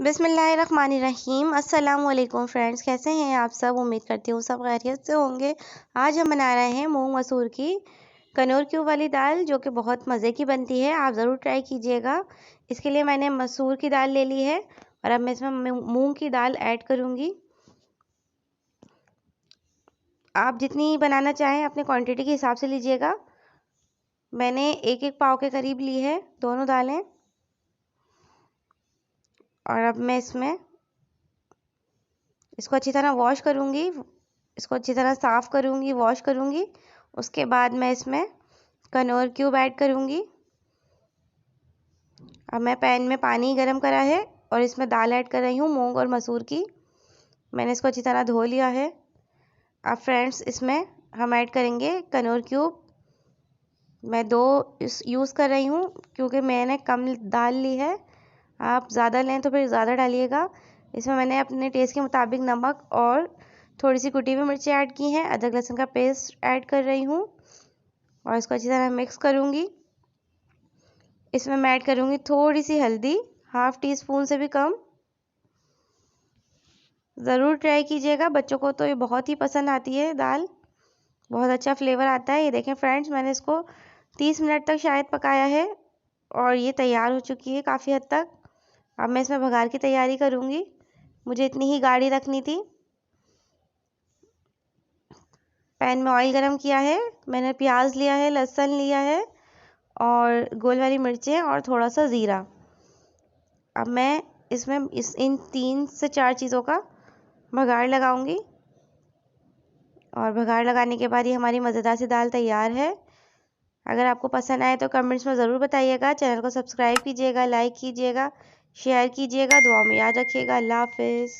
बिस्मिल्लाहिर्रहमानिर्रहीम। अस्सलामुअलैकुम फ्रेंड्स, कैसे हैं आप सब। उम्मीद करती हूँ सब खैरियत से होंगे। आज हम बना रहे हैं मूंग मसूर की कनौर क्यूब वाली दाल, जो कि बहुत मज़े की बनती है। आप ज़रूर ट्राई कीजिएगा। इसके लिए मैंने मसूर की दाल ले ली है और अब मैं इसमें मूंग की दाल ऐड करूँगी। आप जितनी बनाना चाहें अपने क्वांटिटी के हिसाब से लीजिएगा। मैंने एक पाव के करीब ली है दोनों दालें। और अब मैं इसको अच्छी तरह वॉश करूँगी, इसको अच्छी तरह साफ़ करूँगी, वॉश करूँगी। उसके बाद मैं इसमें कनौर क्यूब ऐड करूँगी। अब मैं पैन में पानी गरम करा है और इसमें दाल ऐड कर रही हूँ मूंग और मसूर की। मैंने इसको अच्छी तरह धो लिया है। अब फ्रेंड्स, इसमें हम ऐड करेंगे कनौर क्यूब। मैं 2 यूज़ कर रही हूँ क्योंकि मैंने कम दाल ली है। आप ज़्यादा लें तो फिर ज़्यादा डालिएगा। इसमें मैंने अपने टेस्ट के मुताबिक नमक और थोड़ी सी कुटी हुई मिर्ची ऐड की हैं। अदरक लहसुन का पेस्ट ऐड कर रही हूँ और इसको अच्छी तरह मिक्स करूँगी। इसमें मैं ऐड करूँगी थोड़ी सी हल्दी, ½ टीस्पून से भी कम। ज़रूर ट्राई कीजिएगा, बच्चों को तो ये बहुत ही पसंद आती है दाल, बहुत अच्छा फ्लेवर आता है। ये देखें फ्रेंड्स, मैंने इसको 30 मिनट तक शायद पकाया है और ये तैयार हो चुकी है काफ़ी हद तक। अब मैं इसमें बघार की तैयारी करूँगी। मुझे इतनी ही गाढ़ी रखनी थी। पैन में ऑयल गरम किया है। मैंने प्याज लिया है, लहसुन लिया है और गोल वाली मिर्चें और थोड़ा सा ज़ीरा। अब मैं इसमें इन 3 से 4 चीज़ों का बघार लगाऊंगी और बघार लगाने के बाद ये हमारी मज़ेदार सी दाल तैयार है। अगर आपको पसंद आए तो कमेंट्स में ज़रूर बताइएगा। चैनल को सब्सक्राइब कीजिएगा, लाइक कीजिएगा, शेयर कीजिएगा। दुआ में याद रखिएगा। अल्लाह हाफिज़।